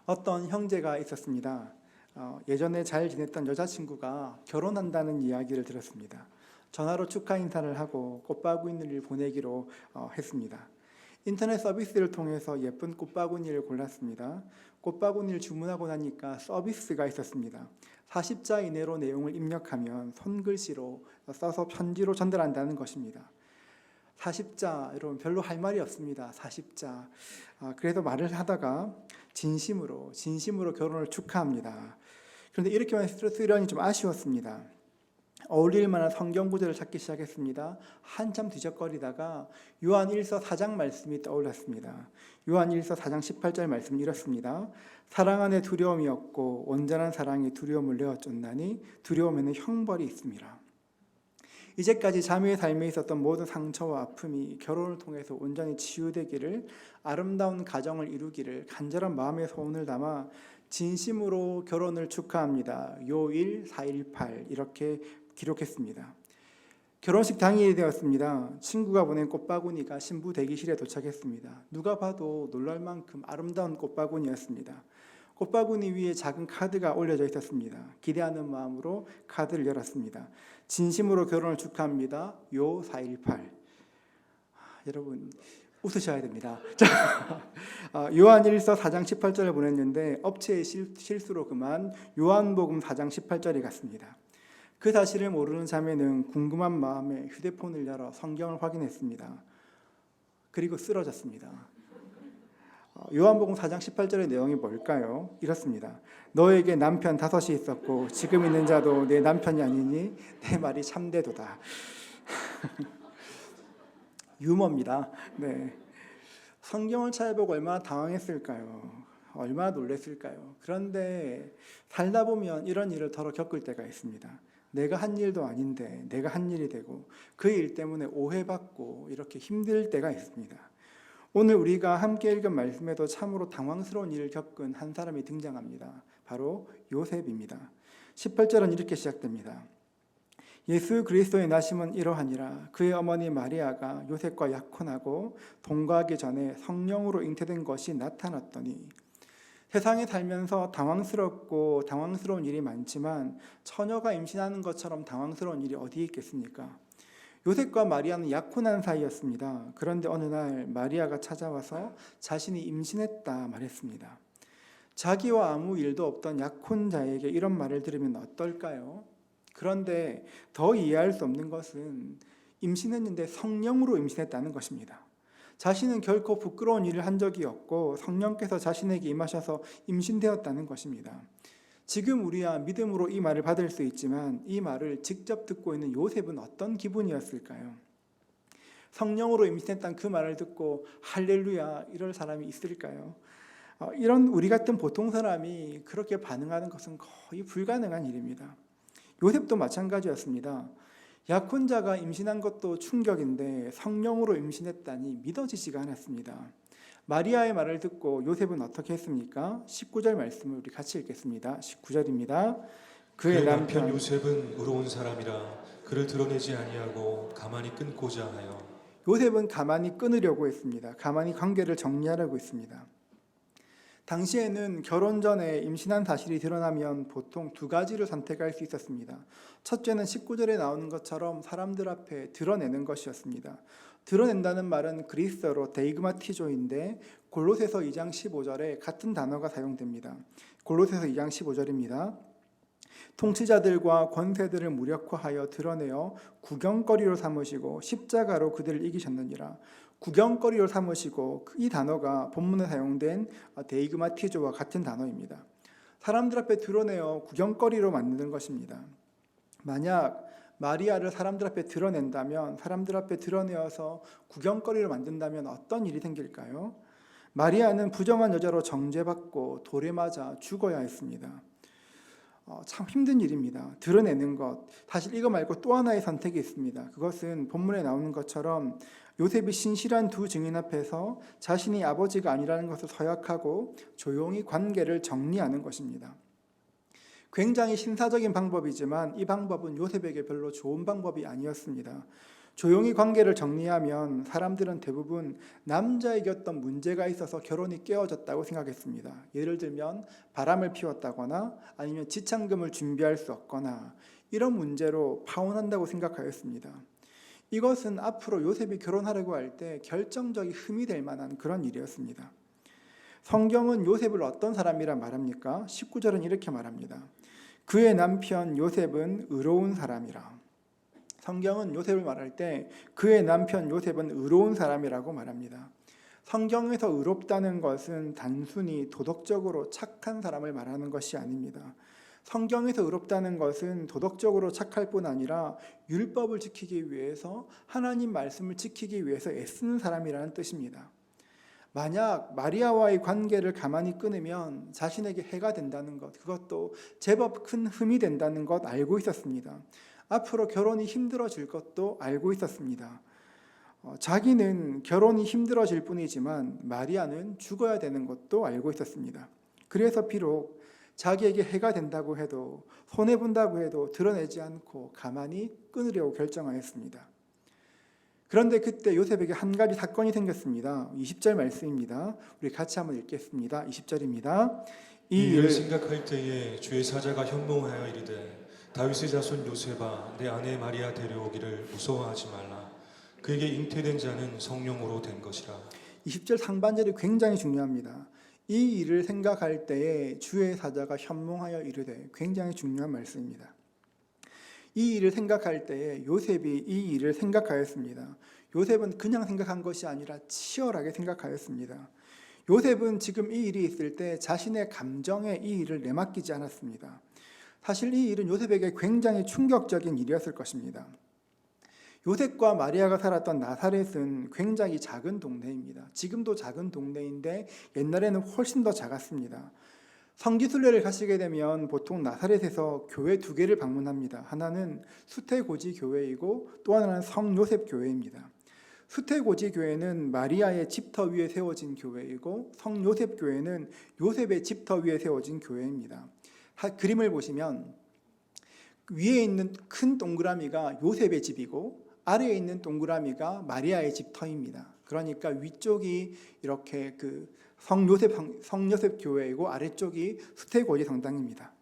어떤 형제가 있었습니다. 예전에 잘 지냈던 여자친구가 결혼한다는 이야기를 들었습니다. 전화로 축하 인사를 하고 꽃바구니를 보내기로 했습니다. 인터넷 서비스를 통해서 예쁜 꽃바구니를 골랐습니다. 꽃바구니를 주문하고 나니까 서비스가 있었습니다. 40자 이내로 내용을 입력하면 손글씨로 써서 편지로 전달한다는 것입니다. 40자, 여러분 별로 할 말이 없습니다. 40자. 그래도 말을 하다가 진심으로 결혼을 축하합니다. 그런데 이렇게만 쓰려니 좀 아쉬웠습니다. 어울릴 만한 성경 구절을 찾기 시작했습니다. 한참 뒤적거리다가 요한 1서 4장 말씀이 떠올랐습니다. 요한 1서 4장 18절 말씀이 이렇습니다. 사랑 안에 두려움이 없고 온전한 사랑이 두려움을 내어 쫓나니 두려움에는 형벌이 있습니다. 이제까지 자매의 삶에 있었던 모든 상처와 아픔이 결혼을 통해서 온전히 치유되기를, 아름다운 가정을 이루기를 간절한 마음의 소원을 담아 진심으로 결혼을 축하합니다. 요1 418 이렇게 기록했습니다. 결혼식 당일이 되었습니다. 친구가 보낸 꽃바구니가 신부 대기실에 도착했습니다. 누가 봐도 놀랄 만큼 아름다운 꽃바구니였습니다. 꽃바구니 위에 작은 카드가 올려져 있었습니다. 기대하는 마음으로 카드를 열었습니다. 진심으로 결혼을 축하합니다. 요 418. 여러분 웃으셔야 됩니다. 요한 1서 4장 18절을 보냈는데 업체의 실수로 그만 요한복음 4장 18절이 갔습니다. 그 사실을 모르는 자매는 궁금한 마음에 휴대폰을 열어 성경을 확인했습니다. 그리고 쓰러졌습니다. 요한복음 4장 18절의 내용이 뭘까요? 이렇습니다. 너에게 남편 5이 있었고 지금 있는 자도 내 남편이 아니니 내 말이 참되도다. 유머입니다. 네. 성경을 찾아보고 얼마나 당황했을까요? 얼마나 놀랐을까요? 그런데 살다 보면 이런 일을 더러 겪을 때가 있습니다. 내가 한 일도 아닌데 내가 한 일이 되고 그 일 때문에 오해받고 이렇게 힘들 때가 있습니다. 오늘 우리가 함께 읽은 말씀에도 참으로 당황스러운 일을 겪은 한 사람이 등장합니다. 바로 요셉입니다. 18절은 이렇게 시작됩니다. 예수 그리스도의 나심은 이러하니라. 그의 어머니 마리아가 요셉과 약혼하고 동거하기 전에 성령으로 잉태된 것이 나타났더니. 세상에 살면서 당황스럽고 당황스러운 일이 많지만 처녀가 임신하는 것처럼 당황스러운 일이 어디 있겠습니까? 요셉과 마리아는 약혼한 사이였습니다. 그런데 어느 날 마리아가 찾아와서 자신이 임신했다 말했습니다. 자기와 아무 일도 없던 약혼자에게 이런 말을 들으면 어떨까요? 그런데 더 이해할 수 없는 것은 임신했는데 성령으로 임신했다는 것입니다. 자신은 결코 부끄러운 일을 한 적이 없고 성령께서 자신에게 임하셔서 임신되었다는 것입니다. 지금 우리야 믿음으로 이 말을 받을 수 있지만 이 말을 직접 듣고 있는 요셉은 어떤 기분이었을까요? 성령으로 임신했다는 그 말을 듣고 할렐루야 이럴 사람이 있을까요? 이런 우리 같은 보통 사람이 그렇게 반응하는 것은 거의 불가능한 일입니다. 요셉도 마찬가지였습니다. 약혼자가 임신한 것도 충격인데 성령으로 임신했다니 믿어지지가 않았습니다. 마리아의 말을 듣고 요셉은 어떻게 했습니까? 19절 말씀을 우리 같이 읽겠습니다. 19절입니다. 그의 남편 요셉은 의로운 사람이라 그를 드러내지 아니하고 가만히 끊고자 하여. 요셉은 가만히 끊으려고 했습니다. 가만히 관계를 정리하려고 했습니다. 당시에는 결혼 전에 임신한 사실이 드러나면 보통 두 가지를 선택할 수 있었습니다. 첫째는 19절에 나오는 것처럼 사람들 앞에 드러내는 것이었습니다. 드러낸다는 말은 그리스어로 데이그마티조인데 골로새서 2장 15절에 같은 단어가 사용됩니다. 골로새서 2장 15절입니다. 통치자들과 권세들을 무력화하여 드러내어 구경거리로 삼으시고 십자가로 그들을 이기셨느니라. 구경거리로 삼으시고, 이 단어가 본문에 사용된 데이그마티조와 같은 단어입니다. 사람들 앞에 드러내어 구경거리로 만드는 것입니다. 만약 마리아를 사람들 앞에 드러낸다면, 사람들 앞에 드러내어서 구경거리로 만든다면 어떤 일이 생길까요? 마리아는 부정한 여자로 정죄받고 돌에 맞아 죽어야 했습니다. 참 힘든 일입니다. 드러내는 것. 사실 이거 말고 또 하나의 선택이 있습니다. 그것은 본문에 나오는 것처럼 요셉이 신실한 두 증인 앞에서 자신이 아버지가 아니라는 것을 서약하고 조용히 관계를 정리하는 것입니다. 굉장히 신사적인 방법이지만 이 방법은 요셉에게 별로 좋은 방법이 아니었습니다. 조용히 관계를 정리하면 사람들은 대부분 남자에게 어떤 문제가 있어서 결혼이 깨어졌다고 생각했습니다. 예를 들면 바람을 피웠다거나 아니면 지참금을 준비할 수 없거나 이런 문제로 파혼한다고 생각하였습니다. 이것은 앞으로 요셉이 결혼하려고 할 때 결정적인 흠이 될 만한 그런 일이었습니다. 성경은 요셉을 어떤 사람이라 말합니까? 19절은 이렇게 말합니다. 그의 남편 요셉은 의로운 사람이라. 성경은 요셉을 말할 때 그의 남편 요셉은 의로운 사람이라고 말합니다. 성경에서 의롭다는 것은 단순히 도덕적으로 착한 사람을 말하는 것이 아닙니다. 성경에서 의롭다는 것은 도덕적으로 착할 뿐 아니라 율법을 지키기 위해서, 하나님 말씀을 지키기 위해서 애쓰는 사람이라는 뜻입니다. 만약 마리아와의 관계를 가만히 끊으면 자신에게 해가 된다는 것, 그것도 제법 큰 흠이 된다는 것 알고 있었습니다. 앞으로 결혼이 힘들어질 것도 알고 있었습니다. 자기는 결혼이 힘들어질 뿐이지만 마리아는 죽어야 되는 것도 알고 있었습니다. 그래서 비록 자기에게 해가 된다고 해도, 손해본다고 해도 드러내지 않고 가만히 끊으려고 결정하였습니다. 그런데 그때 요셉에게 한 가지 사건이 생겼습니다. 20절 말씀입니다. 우리 같이 한번 읽겠습니다. 20절입니다. 이 일을 생각할 때에 주의 사자가 현몽하여 이르되 다윗의 자손 요셉아 내 아내 마리아 데려오기를 무서워하지 말라. 그에게 잉태된 자는 성령으로 된 것이라. 20절 상반절이 굉장히 중요합니다. 이 일을 생각할 때에 주의 사자가 현몽하여 이르되, 굉장히 중요한 말씀입니다. 이 일을 생각할 때에 요셉이 이 일을 생각하였습니다. 요셉은 그냥 생각한 것이 아니라 치열하게 생각하였습니다. 요셉은 지금 이 일이 있을 때 자신의 감정에 이 일을 내맡기지 않았습니다. 사실 이 일은 요셉에게 굉장히 충격적인 일이었을 것입니다. 요셉과 마리아가 살았던 나사렛은 굉장히 작은 동네입니다. 지금도 작은 동네인데 옛날에는 훨씬 더 작았습니다. 성지순례를 가시게 되면 보통 나사렛에서 교회 두 개를 방문합니다. 하나는 수태고지 교회이고 또 하나는 성요셉 교회입니다. 수태고지 교회는 마리아의 집터 위에 세워진 교회이고 성요셉 교회는 요셉의 집터 위에 세워진 교회입니다. 그림을 보시면 위에 있는 큰 동그라미가 요셉의 집이고 아래에 있는 동그라미가 마리아의 집터입니다. 그러니까 위쪽이 이렇게 성요셉 교회이고 아래쪽이 수태고지 성당입니다.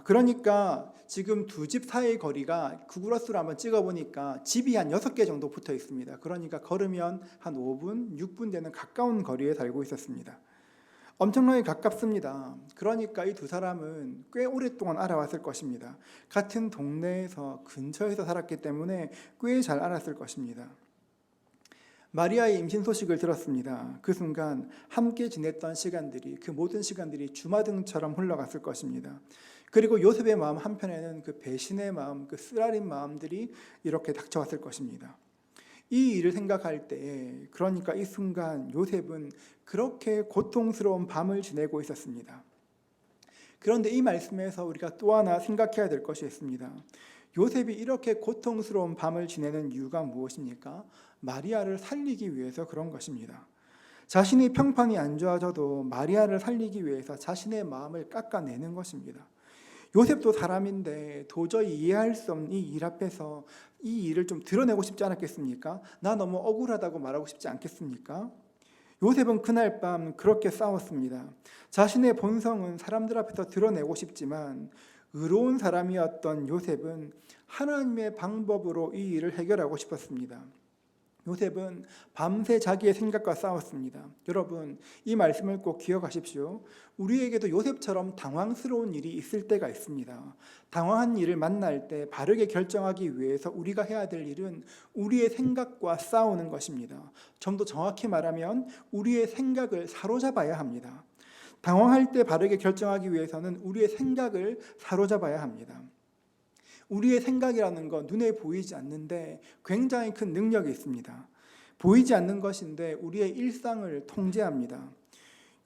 그러니까 지금 두 집 사이의 거리가 구글어스로 한번 찍어보니까 집이 한 6개 정도 붙어 있습니다. 그러니까 걸으면 한 5분, 6분 되는 가까운 거리에 살고 있었습니다. 엄청나게 가깝습니다. 그러니까 이 두 사람은 꽤 오랫동안 알아왔을 것입니다. 같은 동네에서 근처에서 살았기 때문에 꽤 잘 알았을 것입니다. 마리아의 임신 소식을 들었습니다. 그 순간 함께 지냈던 시간들이, 그 모든 시간들이 주마등처럼 흘러갔을 것입니다. 그리고 요셉의 마음 한편에는 그 배신의 마음, 그 쓰라린 마음들이 이렇게 닥쳐왔을 것입니다. 이 일을 생각할 때, 그러니까 이 순간 요셉은 그렇게 고통스러운 밤을 지내고 있었습니다. 그런데 이 말씀에서 우리가 또 하나 생각해야 될 것이 있습니다. 요셉이 이렇게 고통스러운 밤을 지내는 이유가 무엇입니까? 마리아를 살리기 위해서 그런 것입니다. 자신이 평판이 안 좋아져도 마리아를 살리기 위해서 자신의 마음을 깎아내는 것입니다. 요셉도 사람인데 도저히 이해할 수 없는 이 일 앞에서 이 일을 좀 드러내고 싶지 않았겠습니까? 나 너무 억울하다고 말하고 싶지 않겠습니까? 요셉은 그날 밤 그렇게 싸웠습니다. 자신의 본성은 사람들 앞에서 드러내고 싶지만 의로운 사람이었던 요셉은 하나님의 방법으로 이 일을 해결하고 싶었습니다. 요셉은 밤새 자기의 생각과 싸웠습니다. 여러분, 이 말씀을 꼭 기억하십시오. 우리에게도 요셉처럼 당황스러운 일이 있을 때가 있습니다. 당황한 일을 만날 때 바르게 결정하기 위해서 우리가 해야 될 일은 우리의 생각과 싸우는 것입니다. 좀 더 정확히 말하면 우리의 생각을 사로잡아야 합니다. 당황할 때 바르게 결정하기 위해서는 우리의 생각을 사로잡아야 합니다. 우리의 생각이라는 건 눈에 보이지 않는데 굉장히 큰 능력이 있습니다. 보이지 않는 것인데 우리의 일상을 통제합니다.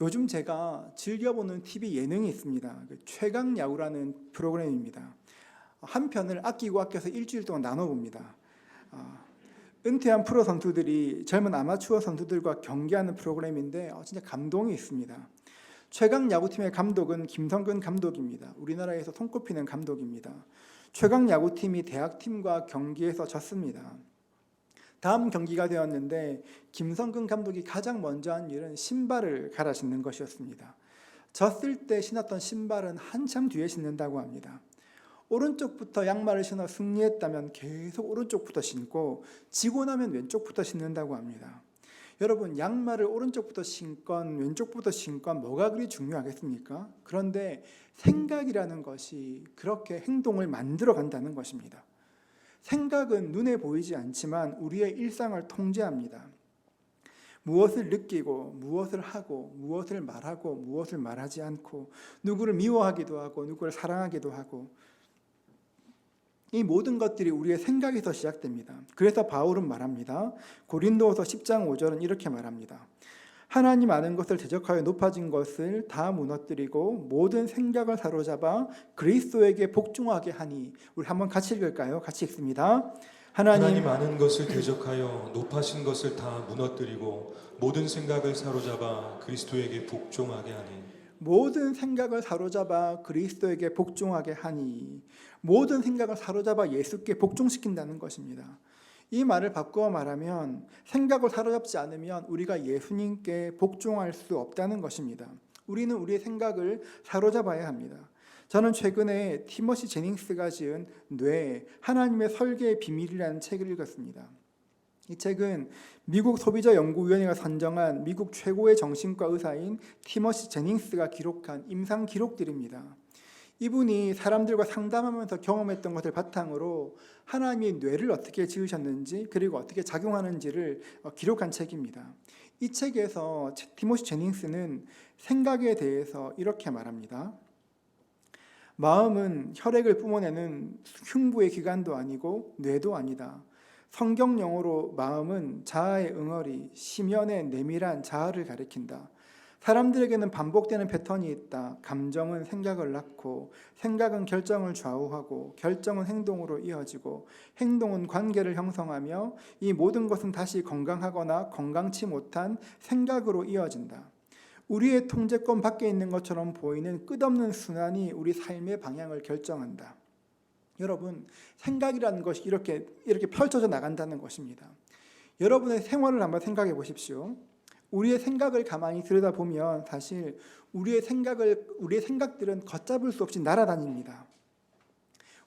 요즘 제가 즐겨보는 TV 예능이 있습니다. 최강야구라는 프로그램입니다. 한 편을 아껴서 일주일 동안 나눠봅니다. 은퇴한 프로 선수들이 젊은 아마추어 선수들과 경기하는 프로그램인데 진짜 감동이 있습니다. 최강 야구팀의 감독은 김성근 감독입니다. 우리나라에서 손꼽히는 감독입니다. 최강 야구팀이 대학팀과 경기에서 졌습니다. 다음 경기가 되었는데 김성근 감독이 가장 먼저 한 일은 신발을 갈아 신는 것이었습니다. 졌을 때 신었던 신발은 한참 뒤에 신는다고 합니다. 오른쪽부터 양말을 신어 승리했다면 계속 오른쪽부터 신고 지고 나면 왼쪽부터 신는다고 합니다. 여러분, 양말을 오른쪽부터 신건 왼쪽부터 신건 뭐가 그리 중요하겠습니까? 그런데 생각이라는 것이 그렇게 행동을 만들어 간다는 것입니다. 생각은 눈에 보이지 않지만 우리의 일상을 통제합니다. 무엇을 느끼고 무엇을 하고 무엇을 말하고 무엇을 말하지 않고 누구를 미워하기도 하고 누구를 사랑하기도 하고 이 모든 것들이 우리의 생각에서 시작됩니다. 그래서 바울은 말합니다. 고린도후서 10장 5절은 이렇게 말합니다. 하나님 아는 것을 대적하여 높아진 것을 다 무너뜨리고 모든 생각을 사로잡아 그리스도에게 복종하게 하니. 우리 한번 같이 읽을까요? 같이 읽습니다. 하나님 아는 것을 대적하여 높아신 것을 다 무너뜨리고 모든 생각을 사로잡아 그리스도에게 복종하게 하니. 모든 생각을 사로잡아 그리스도에게 복종하게 하니. 모든 생각을 사로잡아 예수께 복종시킨다는 것입니다. 이 말을 바꾸어 말하면 생각을 사로잡지 않으면 우리가 예수님께 복종할 수 없다는 것입니다. 우리는 우리의 생각을 사로잡아야 합니다. 저는 최근에 티머시 제닝스가 지은 뇌, 하나님의 설계의 비밀이라는 책을 읽었습니다. 이 책은 미국 소비자연구위원회가 선정한 미국 최고의 정신과 의사인 티머시 제닝스가 기록한 임상 기록들입니다. 이분이 사람들과 상담하면서 경험했던 것을 바탕으로 하나님이 뇌를 어떻게 지으셨는지 그리고 어떻게 작용하는지를 기록한 책입니다. 이 책에서 티머시 제닝스는 생각에 대해서 이렇게 말합니다. 마음은 혈액을 뿜어내는 흉부의 기관도 아니고 뇌도 아니다. 성경 용어로 마음은 자아의 응어리, 심연의 내밀한 자아를 가리킨다. 사람들에게는 반복되는 패턴이 있다. 감정은 생각을 낳고, 생각은 결정을 좌우하고, 결정은 행동으로 이어지고, 행동은 관계를 형성하며 이 모든 것은 다시 건강하거나 건강치 못한 생각으로 이어진다. 우리의 통제권 밖에 있는 것처럼 보이는 끝없는 순환이 우리 삶의 방향을 결정한다. 여러분, 생각이라는 것이 이렇게 펼쳐져 나간다는 것입니다. 여러분의 생활을 한번 생각해 보십시오. 우리의 생각을 가만히 들여다보면 사실 우리의 생각들은 걷잡을 수 없이 날아다닙니다.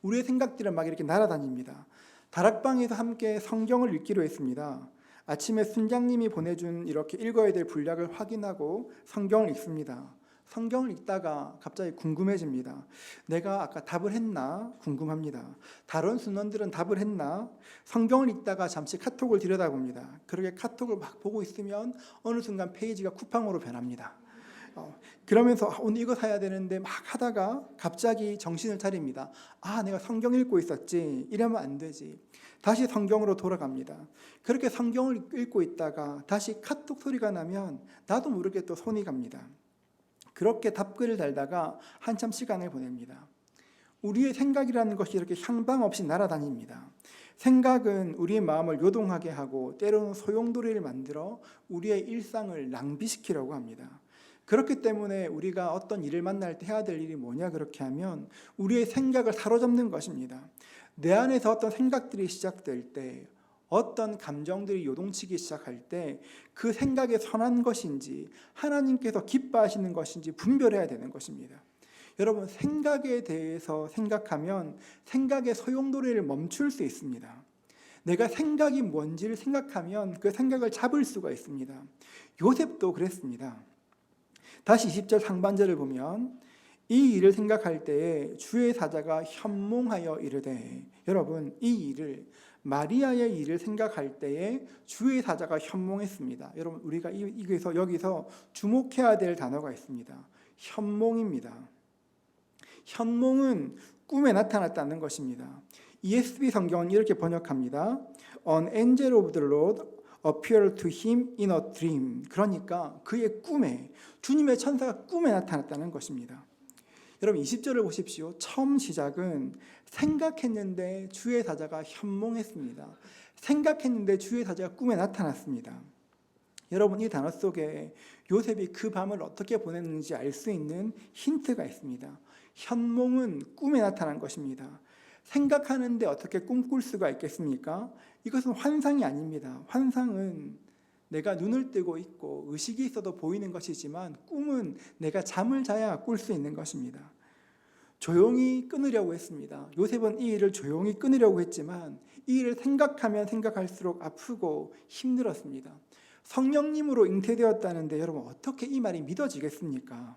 우리의 생각들은 막 이렇게 날아다닙니다. 다락방에서 함께 성경을 읽기로 했습니다. 아침에 순장님이 보내준 이렇게 읽어야 될 분량을 확인하고 성경을 읽습니다. 성경을 읽다가 갑자기 궁금해집니다. 내가 아까 답을 했나? 궁금합니다. 다른 순원들은 답을 했나? 성경을 읽다가 잠시 카톡을 들여다봅니다. 그렇게 카톡을 막 보고 있으면 어느 순간 페이지가 쿠팡으로 변합니다. 그러면서 오늘 이거 사야 되는데 막 하다가 갑자기 정신을 차립니다. 내가 성경 읽고 있었지. 이러면 안 되지. 다시 성경으로 돌아갑니다. 그렇게 성경을 읽고 있다가 다시 카톡 소리가 나면 나도 모르게 또 손이 갑니다. 그렇게 답글을 달다가 한참 시간을 보냅니다. 우리의 생각이라는 것이 이렇게 향방 없이 날아다닙니다. 생각은 우리의 마음을 요동하게 하고 때로는 소용돌이를 만들어 우리의 일상을 낭비시키려고 합니다. 그렇기 때문에 우리가 어떤 일을 만날 때 해야 될 일이 뭐냐 그렇게 하면 우리의 생각을 사로잡는 것입니다. 내 안에서 어떤 생각들이 시작될 때 어떤 감정들이 요동치기 시작할 때 그 생각이 선한 것인지 하나님께서 기뻐하시는 것인지 분별해야 되는 것입니다. 여러분, 생각에 대해서 생각하면 생각의 소용돌이를 멈출 수 있습니다. 내가 생각이 뭔지를 생각하면 그 생각을 잡을 수가 있습니다. 요셉도 그랬습니다. 다시 20절 상반절을 보면 이 일을 생각할 때에 주의 사자가 현몽하여 이르되, 여러분, 이 일을 마리아의 일을 생각할 때에 주의 사자가 현몽했습니다. 여러분, 우리가 여기서 주목해야 될 단어가 있습니다. 현몽입니다. 현몽은 꿈에 나타났다는 것입니다. ESV 성경은 이렇게 번역합니다. An angel of the Lord appeared to him in a dream. 그러니까 그의 꿈에, 주님의 천사가 꿈에 나타났다는 것입니다. 여러분, 20절을 보십시오. 처음 시작은 생각했는데 주의 사자가 현몽했습니다. 생각했는데 주의 사자가 꿈에 나타났습니다. 여러분, 이 단어 속에 요셉이 그 밤을 어떻게 보냈는지 알 수 있는 힌트가 있습니다. 현몽은 꿈에 나타난 것입니다. 생각하는데 어떻게 꿈꿀 수가 있겠습니까? 이것은 환상이 아닙니다. 환상은 내가 눈을 뜨고 있고 의식이 있어도 보이는 것이지만 꿈은 내가 잠을 자야 꿀 수 있는 것입니다. 조용히 끊으려고 했습니다. 요셉은 이 일을 조용히 끊으려고 했지만 이 일을 생각하면 생각할수록 아프고 힘들었습니다. 성령님으로 잉태되었다는데 여러분 어떻게 이 말이 믿어지겠습니까?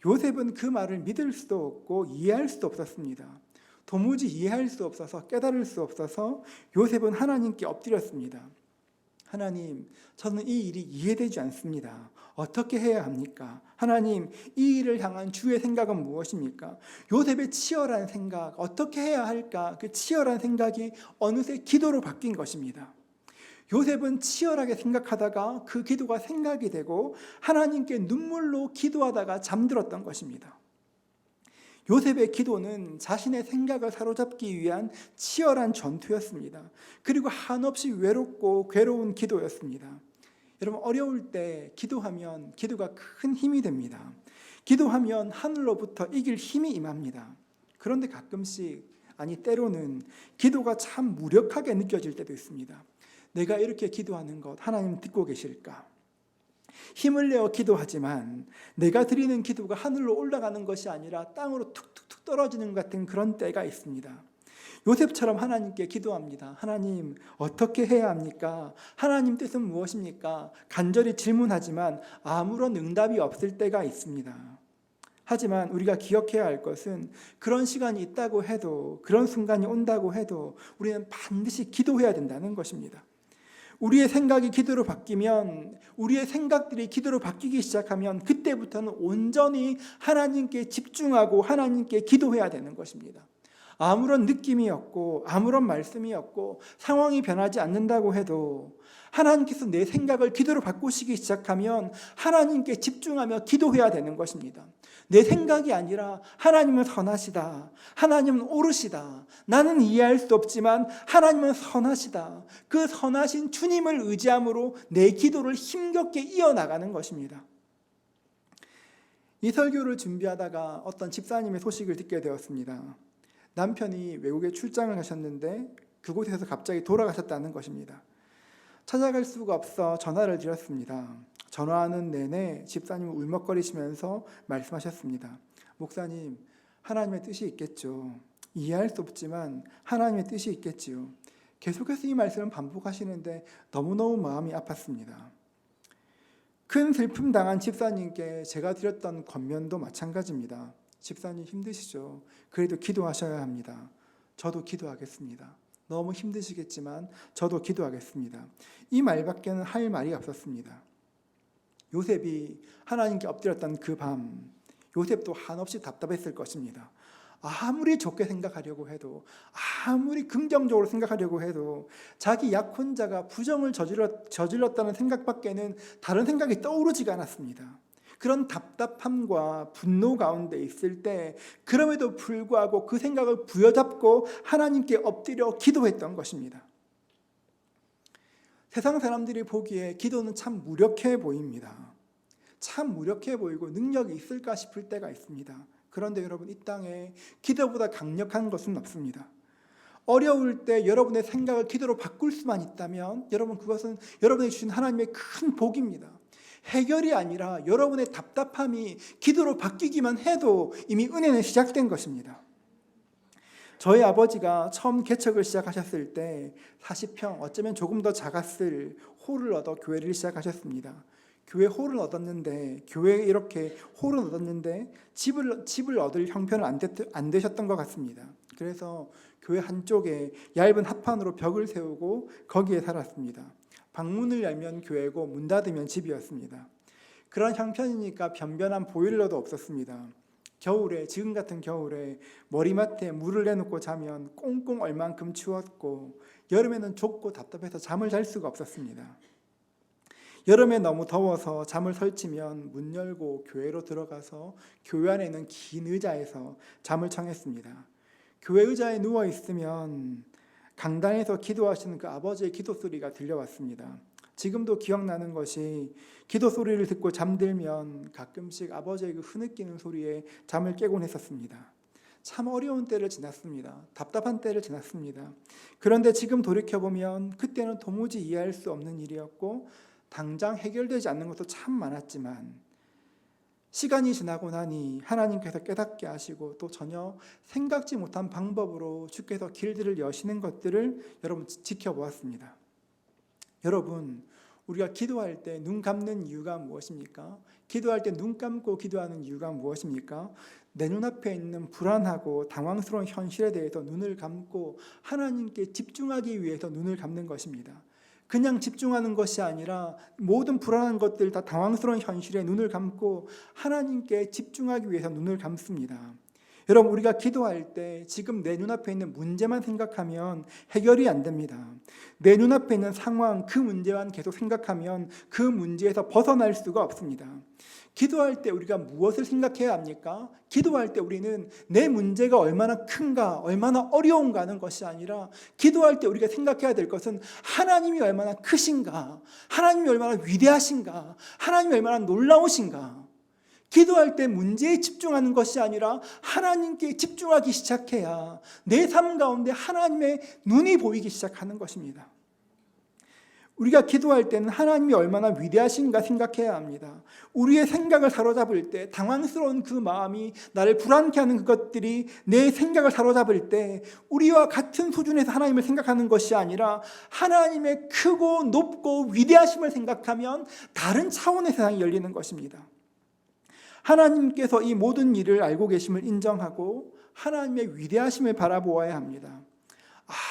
요셉은 그 말을 믿을 수도 없고 이해할 수도 없었습니다. 도무지 이해할 수 없어서 깨달을 수 없어서 요셉은 하나님께 엎드렸습니다. 하나님, 저는 이 일이 이해되지 않습니다. 어떻게 해야 합니까? 하나님, 이 일을 향한 주의 생각은 무엇입니까? 요셉의 치열한 생각, 어떻게 해야 할까? 그 치열한 생각이 어느새 기도로 바뀐 것입니다. 요셉은 치열하게 생각하다가 그 기도가 생각이 되고 하나님께 눈물로 기도하다가 잠들었던 것입니다. 요셉의 기도는 자신의 생각을 사로잡기 위한 치열한 전투였습니다. 그리고 한없이 외롭고 괴로운 기도였습니다. 여러분, 어려울 때 기도하면 기도가 큰 힘이 됩니다. 기도하면 하늘로부터 이길 힘이 임합니다. 그런데 가끔씩, 아니 때로는 기도가 참 무력하게 느껴질 때도 있습니다. 내가 이렇게 기도하는 것 하나님 듣고 계실까? 힘을 내어 기도하지만 내가 드리는 기도가 하늘로 올라가는 것이 아니라 땅으로 툭툭툭 떨어지는 것 같은 그런 때가 있습니다. 요셉처럼 하나님께 기도합니다. 하나님, 어떻게 해야 합니까? 하나님 뜻은 무엇입니까? 간절히 질문하지만 아무런 응답이 없을 때가 있습니다. 하지만 우리가 기억해야 할 것은 그런 시간이 있다고 해도, 그런 순간이 온다고 해도 우리는 반드시 기도해야 된다는 것입니다. 우리의 생각이 기도로 바뀌면, 우리의 생각들이 기도로 바뀌기 시작하면 그때부터는 온전히 하나님께 집중하고 하나님께 기도해야 되는 것입니다. 아무런 느낌이 없고 아무런 말씀이 없고 상황이 변하지 않는다고 해도 하나님께서 내 생각을 기도로 바꾸시기 시작하면 하나님께 집중하며 기도해야 되는 것입니다. 내 생각이 아니라 하나님은 선하시다, 하나님은 옳으시다, 나는 이해할 수 없지만 하나님은 선하시다, 그 선하신 주님을 의지함으로 내 기도를 힘겹게 이어나가는 것입니다. 이 설교를 준비하다가 어떤 집사님의 소식을 듣게 되었습니다. 남편이 외국에 출장을 가셨는데 그곳에서 갑자기 돌아가셨다는 것입니다. 찾아갈 수가 없어 전화를 드렸습니다. 전화하는 내내 집사님은 울먹거리시면서 말씀하셨습니다. 목사님, 하나님의 뜻이 있겠죠. 이해할 수 없지만 하나님의 뜻이 있겠지요. 계속해서 이 말씀을 반복하시는데 너무너무 마음이 아팠습니다. 큰 슬픔 당한 집사님께 제가 드렸던 권면도 마찬가지입니다. 집사님 힘드시죠? 그래도 기도하셔야 합니다. 저도 기도하겠습니다. 너무 힘드시겠지만 저도 기도하겠습니다. 이 말밖에는 할 말이 없었습니다. 요셉이 하나님께 엎드렸던 그 밤, 요셉도 한없이 답답했을 것입니다. 아무리 좋게 생각하려고 해도, 아무리 긍정적으로 생각하려고 해도 자기 약혼자가 부정을 저질렀다는 생각밖에는 다른 생각이 떠오르지가 않았습니다. 그런 답답함과 분노 가운데 있을 때 그럼에도 불구하고 그 생각을 부여잡고 하나님께 엎드려 기도했던 것입니다. 세상 사람들이 보기에 기도는 참 무력해 보입니다. 참 무력해 보이고 능력이 있을까 싶을 때가 있습니다. 그런데 여러분, 이 땅에 기도보다 강력한 것은 없습니다. 어려울 때 여러분의 생각을 기도로 바꿀 수만 있다면 여러분, 그것은 여러분에게 주신 하나님의 큰 복입니다. 해결이 아니라 여러분의 답답함이 기도로 바뀌기만 해도 이미 은혜는 시작된 것입니다. 저희 아버지가 처음 개척을 시작하셨을 때 40평, 어쩌면 조금 더 작았을 홀을 얻어 교회를 시작하셨습니다. 교회 홀을 얻었는데, 교회에 이렇게 홀을 얻었는데 집을 얻을 형편은 안 되셨던 것 같습니다. 그래서 교회 한쪽에 얇은 합판으로 벽을 세우고 거기에 살았습니다. 방문을 열면 교회고 문 닫으면 집이었습니다. 그런 형편이니까 변변한 보일러도 없었습니다. 겨울에, 지금 같은 겨울에 머리맡에 물을 내놓고 자면 꽁꽁 얼 만큼 추웠고, 여름에는 좁고 답답해서 잠을 잘 수가 없었습니다. 여름에 너무 더워서 잠을 설치면 문 열고 교회로 들어가서 교회 안에 있는 긴 의자에서 잠을 청했습니다. 교회 의자에 누워 있으면 강단에서 기도하시는 그 아버지의 기도 소리가 들려왔습니다. 지금도 기억나는 것이, 기도 소리를 듣고 잠들면 가끔씩 아버지의 그 흐느끼는 소리에 잠을 깨곤 했었습니다. 참 어려운 때를 지났습니다. 답답한 때를 지났습니다. 그런데 지금 돌이켜보면 그때는 도무지 이해할 수 없는 일이었고 당장 해결되지 않는 것도 참 많았지만 시간이 지나고 나니 하나님께서 깨닫게 하시고 또 전혀 생각지 못한 방법으로 주께서 길들을 여시는 것들을 여러분 지켜보았습니다. 여러분, 우리가 기도할 때 눈 감는 이유가 무엇입니까? 기도할 때 눈 감고 기도하는 이유가 무엇입니까? 내 눈앞에 있는 불안하고 당황스러운 현실에 대해서 눈을 감고 하나님께 집중하기 위해서 눈을 감는 것입니다. 그냥 집중하는 것이 아니라 모든 불안한 것들 다 당황스러운 현실에 눈을 감고 하나님께 집중하기 위해서 눈을 감습니다. 여러분, 우리가 기도할 때 지금 내 눈앞에 있는 문제만 생각하면 해결이 안 됩니다. 내 눈앞에 있는 상황, 그 문제만 계속 생각하면 그 문제에서 벗어날 수가 없습니다. 기도할 때 우리가 무엇을 생각해야 합니까? 기도할 때 우리는 내 문제가 얼마나 큰가, 얼마나 어려운가 하는 것이 아니라 기도할 때 우리가 생각해야 될 것은 하나님이 얼마나 크신가, 하나님이 얼마나 위대하신가, 하나님이 얼마나 놀라우신가. 기도할 때 문제에 집중하는 것이 아니라 하나님께 집중하기 시작해야 내 삶 가운데 하나님의 눈이 보이기 시작하는 것입니다. 우리가 기도할 때는 하나님이 얼마나 위대하신가 생각해야 합니다. 우리의 생각을 사로잡을 때, 당황스러운 그 마음이 나를 불안케 하는 그것들이 내 생각을 사로잡을 때 우리와 같은 수준에서 하나님을 생각하는 것이 아니라 하나님의 크고 높고 위대하심을 생각하면 다른 차원의 세상이 열리는 것입니다. 하나님께서 이 모든 일을 알고 계심을 인정하고 하나님의 위대하심을 바라보아야 합니다.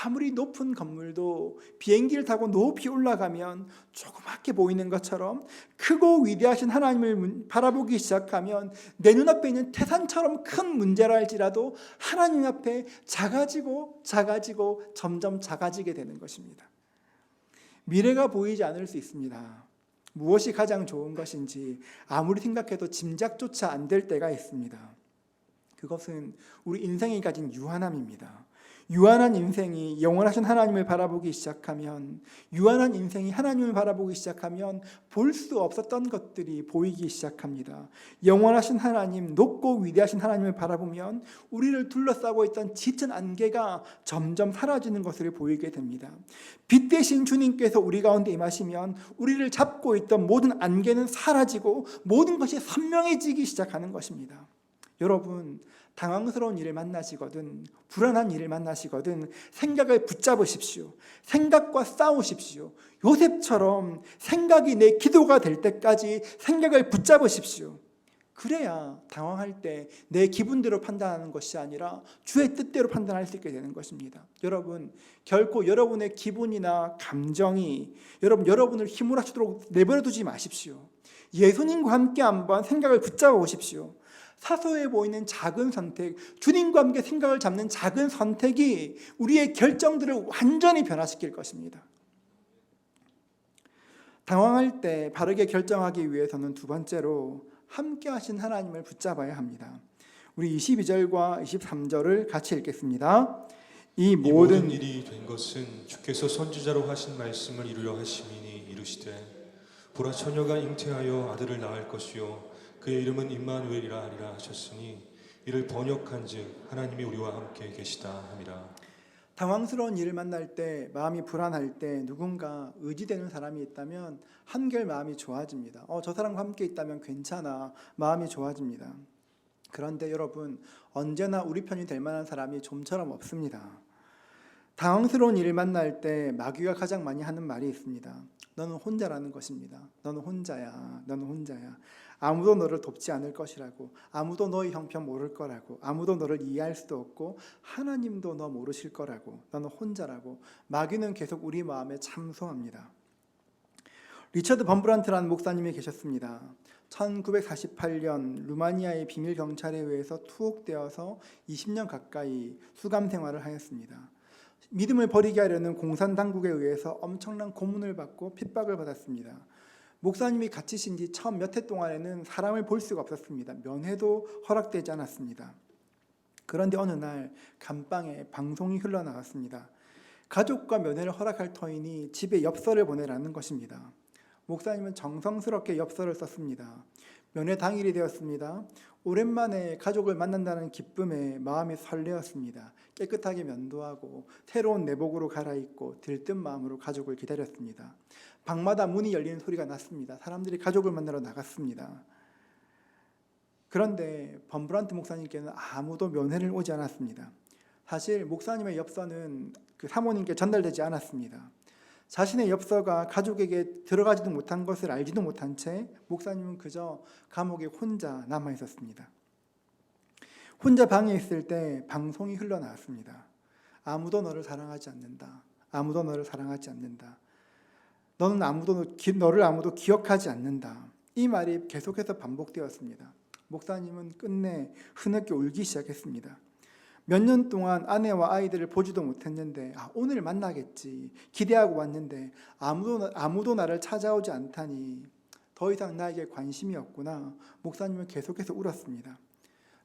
아무리 높은 건물도 비행기를 타고 높이 올라가면 조그맣게 보이는 것처럼 크고 위대하신 하나님을 바라보기 시작하면 내 눈앞에 있는 태산처럼 큰 문제라 할지라도 하나님 앞에 작아지고 점점 작아지게 되는 것입니다. 미래가 보이지 않을 수 있습니다. 무엇이 가장 좋은 것인지 아무리 생각해도 짐작조차 안 될 때가 있습니다. 그것은 우리 인생이 가진 유한함입니다. 유한한 인생이 영원하신 하나님을 바라보기 시작하면, 유한한 인생이 하나님을 바라보기 시작하면 볼 수 없었던 것들이 보이기 시작합니다. 영원하신 하나님, 높고 위대하신 하나님을 바라보면 우리를 둘러싸고 있던 짙은 안개가 점점 사라지는 것을 보이게 됩니다. 빛 대신 주님께서 우리 가운데 임하시면 우리를 잡고 있던 모든 안개는 사라지고 모든 것이 선명해지기 시작하는 것입니다. 여러분, 당황스러운 일을 만나시거든, 불안한 일을 만나시거든 생각을 붙잡으십시오. 생각과 싸우십시오. 요셉처럼 생각이 내 기도가 될 때까지 생각을 붙잡으십시오. 그래야 당황할 때 내 기분대로 판단하는 것이 아니라 주의 뜻대로 판단할 수 있게 되는 것입니다. 여러분, 결코 여러분의 기분이나 감정이 여러분을 힘몰아치도록 내버려 두지 마십시오. 예수님과 함께 한번 생각을 붙잡아 보십시오. 사소해 보이는 작은 선택, 주님과 함께 생각을 잡는 작은 선택이 우리의 결정들을 완전히 변화시킬 것입니다. 당황할 때 바르게 결정하기 위해서는 두 번째로 함께 하신 하나님을 붙잡아야 합니다. 우리 22절과 23절을 같이 읽겠습니다. 이 모든 일이 된 것은 주께서 선지자로 하신 말씀을 이루려 하심이니 이르시되 보라 처녀가 잉태하여 아들을 낳을 것이요 그의 이름은 임마누엘이라 하리라 하셨으니 이를 번역한즉 하나님이 우리와 함께 계시다 함이라. 당황스러운 일을 만날 때, 마음이 불안할 때 누군가 의지되는 사람이 있다면 한결 마음이 좋아집니다. 저 사람과 함께 있다면 괜찮아, 마음이 좋아집니다. 그런데 여러분, 언제나 우리 편이 될 만한 사람이 좀처럼 없습니다. 당황스러운 일을 만날 때 마귀가 가장 많이 하는 말이 있습니다. 너는 혼자라는 것입니다. 너는 혼자야. 너는 혼자야. 아무도 너를 돕지 않을 것이라고, 아무도 너의 형편 모를 거라고, 아무도 너를 이해할 수도 없고 하나님도 너 모르실 거라고, 너는 혼자라고 마귀는 계속 우리 마음에 참소합니다. 리처드 범브란트라는 목사님이 계셨습니다. 1948년 루마니아의 비밀 경찰에 의해서 투옥되어서 20년 가까이 수감 생활을 하였습니다. 믿음을 버리게 하려는 공산 당국에 의해서 엄청난 고문을 받고 핍박을 받았습니다. 목사님이 갇히신 지 처음 몇 해 동안에는 사람을 볼 수가 없었습니다. 면회도 허락되지 않았습니다. 그런데 어느 날 감방에 방송이 흘러나왔습니다. 가족과 면회를 허락할 터이니 집에 엽서를 보내라는 것입니다. 목사님은 정성스럽게 엽서를 썼습니다. 면회 당일이 되었습니다. 오랜만에 가족을 만난다는 기쁨에 마음이 설레었습니다. 깨끗하게 면도하고 새로운 내복으로 갈아입고 들뜬 마음으로 가족을 기다렸습니다. 방마다 문이 열리는 소리가 났습니다. 사람들이 가족을 만나러 나갔습니다. 그런데 범브란트 목사님께는 아무도 면회를 오지 않았습니다. 사실 목사님의 엽서는 그 사모님께 전달되지 않았습니다. 자신의 엽서가 가족에게 들어가지도 못한 것을 알지도 못한 채 목사님은 그저 감옥에 혼자 남아 있었습니다. 혼자 방에 있을 때 방송이 흘러나왔습니다. 아무도 너를 사랑하지 않는다. 아무도 너를 사랑하지 않는다. 너를 아무도 기억하지 않는다. 이 말이 계속해서 반복되었습니다. 목사님은 끝내 흐느껴 울기 시작했습니다. 몇 년 동안 아내와 아이들을 보지도 못했는데 오늘 만나겠지 기대하고 왔는데 아무도 나를 찾아오지 않다니 더 이상 나에게 관심이 없구나. 목사님은 계속해서 울었습니다.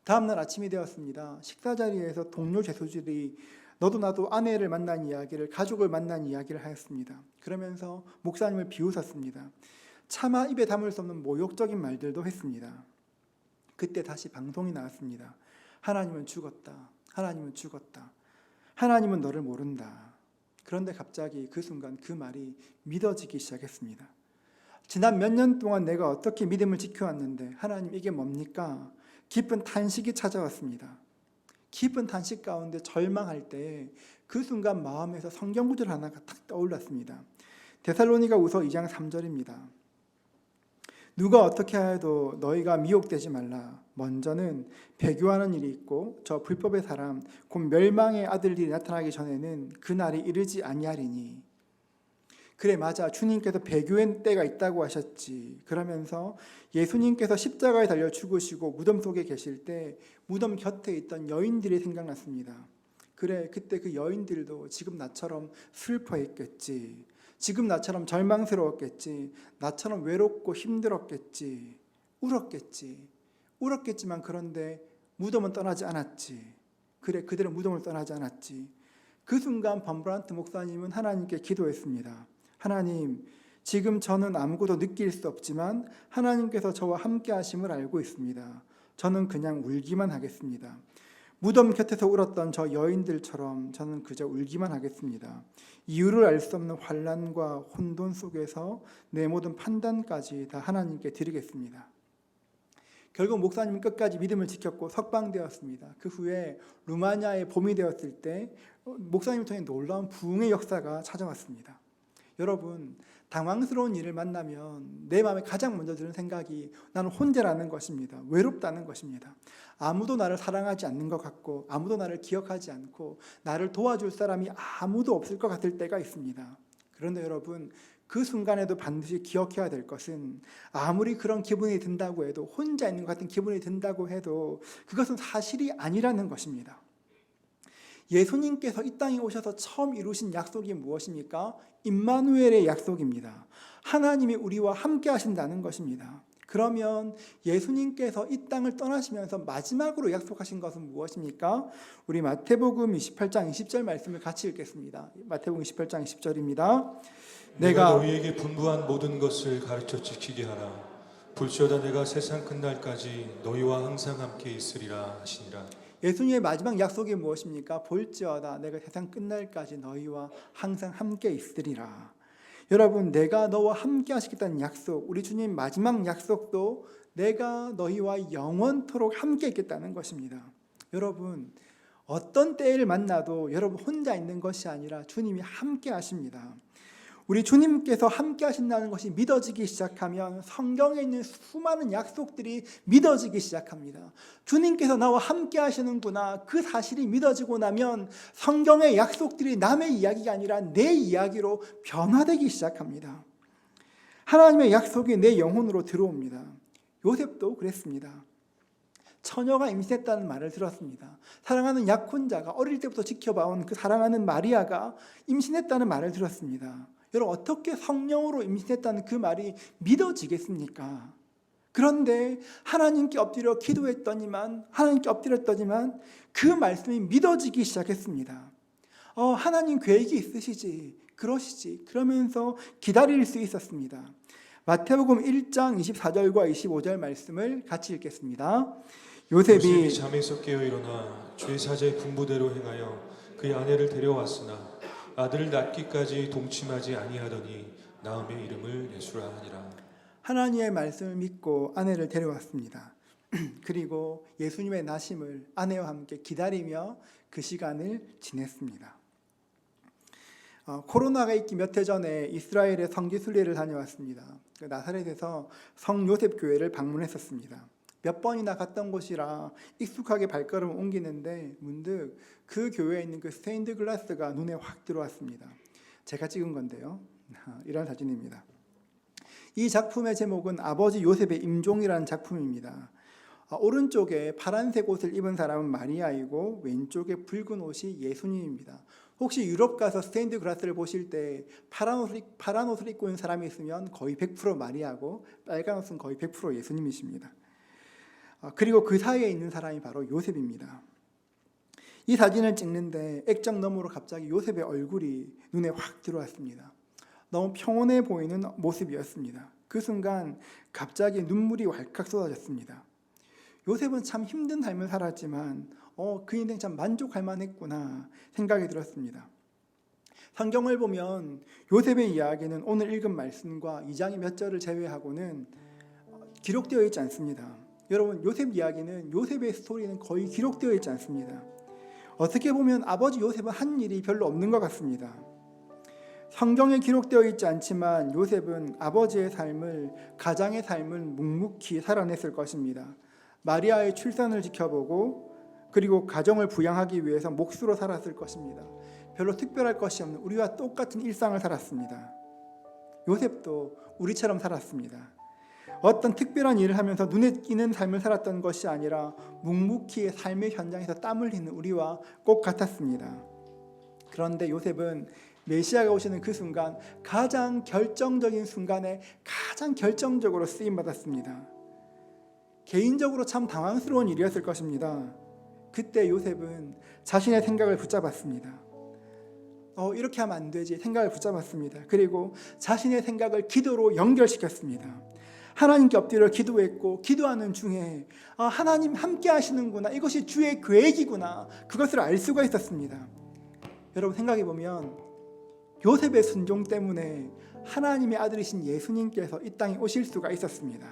다음날 아침이 되었습니다. 식사 자리에서 동료 재수들이 너도 나도 아내를 만난 이야기를, 가족을 만난 이야기를 하였습니다. 그러면서 목사님을 비웃었습니다. 차마 입에 담을 수 없는 모욕적인 말들도 했습니다. 그때 다시 방송이 나왔습니다. 하나님은 죽었다. 하나님은 죽었다. 하나님은 너를 모른다. 그런데 갑자기 그 순간 그 말이 믿어지기 시작했습니다. 지난 몇 년 동안 내가 어떻게 믿음을 지켜왔는데 하나님 이게 뭡니까? 깊은 탄식이 찾아왔습니다. 깊은 탄식 가운데 절망할 때 그 순간 마음에서 성경 구절 하나가 탁 떠올랐습니다. 데살로니가후서 2장 3절입니다. 누가 어떻게 하여도 너희가 미혹되지 말라. 먼저는 배교하는 일이 있고 저 불법의 사람 곧 멸망의 아들들이 나타나기 전에는 그 날이 이르지 아니하리니. 그래 맞아, 주님께서 배교의 때가 있다고 하셨지. 그러면서 예수님께서 십자가에 달려 죽으시고 무덤 속에 계실 때 무덤 곁에 있던 여인들이 생각났습니다. 그래 그때 그 여인들도 지금 나처럼 슬퍼했겠지. 지금 나처럼 절망스러웠겠지. 나처럼 외롭고 힘들었겠지. 울었겠지만 그런데 무덤은 떠나지 않았지. 그래 그들은 무덤을 떠나지 않았지. 그 순간 범브란트 목사님은 하나님께 기도했습니다. 하나님, 지금 저는 아무것도 느낄 수 없지만 하나님께서 저와 함께 하심을 알고 있습니다. 저는 그냥 울기만 하겠습니다. 무덤 곁에서 울었던 저 여인들처럼 저는 그저 울기만 하겠습니다. 이유를 알 수 없는 환난과 혼돈 속에서 내 모든 판단까지 다 하나님께 드리겠습니다. 결국 목사님은 끝까지 믿음을 지켰고 석방되었습니다. 그 후에 루마니아의 봄이 되었을 때 목사님을 통해 놀라운 부흥의 역사가 찾아왔습니다. 여러분, 당황스러운 일을 만나면 내 마음에 가장 먼저 드는 생각이 나는 혼자라는 것입니다. 외롭다는 것입니다. 아무도 나를 사랑하지 않는 것 같고 아무도 나를 기억하지 않고 나를 도와줄 사람이 아무도 없을 것 같을 때가 있습니다. 그런데 여러분, 그 순간에도 반드시 기억해야 될 것은 아무리 그런 기분이 든다고 해도, 혼자 있는 것 같은 기분이 든다고 해도 그것은 사실이 아니라는 것입니다. 예수님께서 이 땅에 오셔서 처음 이루신 약속이 무엇입니까? 임마누엘의 약속입니다. 하나님이 우리와 함께 하신다는 것입니다. 그러면 예수님께서 이 땅을 떠나시면서 마지막으로 약속하신 것은 무엇입니까? 우리 마태복음 28장 20절 말씀을 같이 읽겠습니다. 마태복음 28장 20절입니다. 내가 너희에게 분부한 모든 것을 가르쳐 지키게 하라. 볼지어다 내가 세상 끝날까지 너희와 항상 함께 있으리라 하시니라. 예수님의 마지막 약속이 무엇입니까? 볼지어다 내가 세상 끝날까지 너희와 항상 함께 있으리라. 여러분, 내가 너와 함께 하시겠다는 약속, 우리 주님 마지막 약속도 내가 너희와 영원토록 함께 있겠다는 것입니다. 여러분, 어떤 때를 만나도 여러분 혼자 있는 것이 아니라 주님이 함께 하십니다. 우리 주님께서 함께 하신다는 것이 믿어지기 시작하면 성경에 있는 수많은 약속들이 믿어지기 시작합니다. 주님께서 나와 함께 하시는구나, 그 사실이 믿어지고 나면 성경의 약속들이 남의 이야기가 아니라 내 이야기로 변화되기 시작합니다. 하나님의 약속이 내 영혼으로 들어옵니다. 요셉도 그랬습니다. 처녀가 임신했다는 말을 들었습니다. 사랑하는 약혼자가 어릴 때부터 지켜봐온 그 사랑하는 마리아가 임신했다는 말을 들었습니다. 여러분, 어떻게 성령으로 임신했다는 그 말이 믿어지겠습니까? 그런데 하나님께 엎드려 기도했더니만, 하나님께 엎드렸더니만 그 말씀이 믿어지기 시작했습니다. 하나님 계획이 있으시지, 그러시지, 그러면서 기다릴 수 있었습니다. 마태복음 1장 24절과 25절 말씀을 같이 읽겠습니다. 요셉이 요셉이 잠에서 깨어 일어나 주의 사자의 분부대로 행하여 그의 아내를 데려왔으나 아들을 낳기까지 동침하지 아니하더니 나음의 이름을 예수라 하니라. 하나님의 말씀을 믿고 아내를 데려왔습니다. 그리고 예수님의 나심을 아내와 함께 기다리며 그 시간을 지냈습니다. 코로나가 있기 몇 해 전에 이스라엘의 성지 순례를 다녀왔습니다. 나사렛에서 성 요셉 교회를 방문했었습니다. 몇 번이나 갔던 곳이라 익숙하게 발걸음을 옮기는데 문득 그 교회에 있는 그 스테인드 글라스가 눈에 확 들어왔습니다. 제가 찍은 건데요. 이런 사진입니다. 이 작품의 제목은 아버지 요셉의 임종이라는 작품입니다. 오른쪽에 파란색 옷을 입은 사람은 마리아이고 왼쪽에 붉은 옷이 예수님입니다. 혹시 유럽 가서 스테인드 글라스를 보실 때 파란 옷을 입고 있는 사람이 있으면 거의 100% 마리아고 빨간 옷은 거의 100% 예수님이십니다. 그리고 그 사이에 있는 사람이 바로 요셉입니다. 이 사진을 찍는데 액정 너머로 갑자기 요셉의 얼굴이 눈에 확 들어왔습니다. 너무 평온해 보이는 모습이었습니다. 그 순간 갑자기 눈물이 왈칵 쏟아졌습니다. 요셉은 참 힘든 삶을 살았지만 그 인생 참 만족할 만했구나 생각이 들었습니다. 성경을 보면 요셉의 이야기는 오늘 읽은 말씀과 2장의 몇 절을 제외하고는 기록되어 있지 않습니다. 여러분, 요셉 이야기는, 요셉의 스토리는 거의 기록되어 있지 않습니다. 어떻게 보면 아버지 요셉은 한 일이 별로 없는 것 같습니다. 성경에 기록되어 있지 않지만 요셉은 아버지의 삶을, 가장의 삶을 묵묵히 살아냈을 것입니다. 마리아의 출산을 지켜보고 그리고 가정을 부양하기 위해서 몫으로 살았을 것입니다. 별로 특별할 것이 없는 우리와 똑같은 일상을 살았습니다. 요셉도 우리처럼 살았습니다. 어떤 특별한 일을 하면서 눈에 띄는 삶을 살았던 것이 아니라 묵묵히 삶의 현장에서 땀 흘리는 우리와 꼭 같았습니다. 그런데 요셉은 메시아가 오시는 그 순간, 가장 결정적인 순간에 가장 결정적으로 쓰임받았습니다. 개인적으로 참 당황스러운 일이었을 것입니다. 그때 요셉은 자신의 생각을 붙잡았습니다. 이렇게 하면 안 되지 생각을 붙잡았습니다. 그리고 자신의 생각을 기도로 연결시켰습니다. 하나님께 엎드려 기도했고, 기도하는 중에 하나님 함께 하시는구나, 이것이 주의 계획이구나, 그것을 알 수가 있었습니다. 여러분, 생각해 보면 요셉의 순종 때문에 하나님의 아들이신 예수님께서 이 땅에 오실 수가 있었습니다.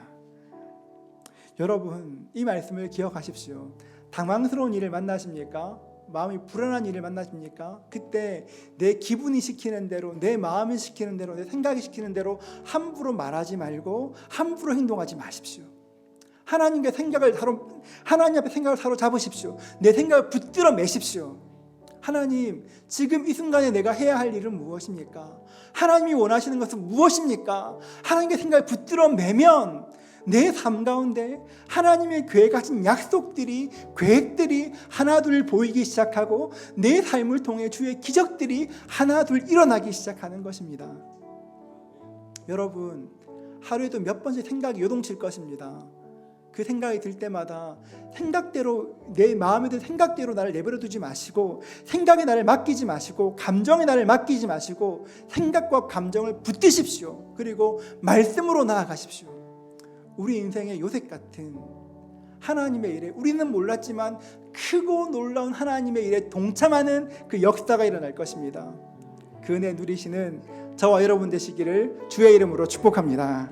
여러분, 이 말씀을 기억하십시오. 당황스러운 일을 만나십니까? 마음이 불안한 일을 만나십니까? 그때 내 기분이 시키는 대로, 내 마음이 시키는 대로, 내 생각이 시키는 대로 함부로 말하지 말고 함부로 행동하지 마십시오. 하나님 앞에 생각을 사로잡으십시오. 내 생각을 붙들어 매십시오. 하나님, 지금 이 순간에 내가 해야 할 일은 무엇입니까? 하나님이 원하시는 것은 무엇입니까? 하나님의 생각을 붙들어 매면 내 삶 가운데 하나님의 계획하신 약속들이, 계획들이 하나둘 보이기 시작하고 내 삶을 통해 주의 기적들이 하나둘 일어나기 시작하는 것입니다. 여러분, 하루에도 몇 번씩 생각이 요동칠 것입니다. 그 생각이 들 때마다 생각대로, 내 마음에 든 생각대로 나를 내버려 두지 마시고, 생각에 나를 맡기지 마시고, 감정에 나를 맡기지 마시고, 생각과 감정을 붙드십시오. 그리고 말씀으로 나아가십시오. 우리 인생의 요셉 같은 하나님의 일에, 우리는 몰랐지만 크고 놀라운 하나님의 일에 동참하는 그 역사가 일어날 것입니다. 그 은혜 누리시는 저와 여러분 되시기를 주의 이름으로 축복합니다.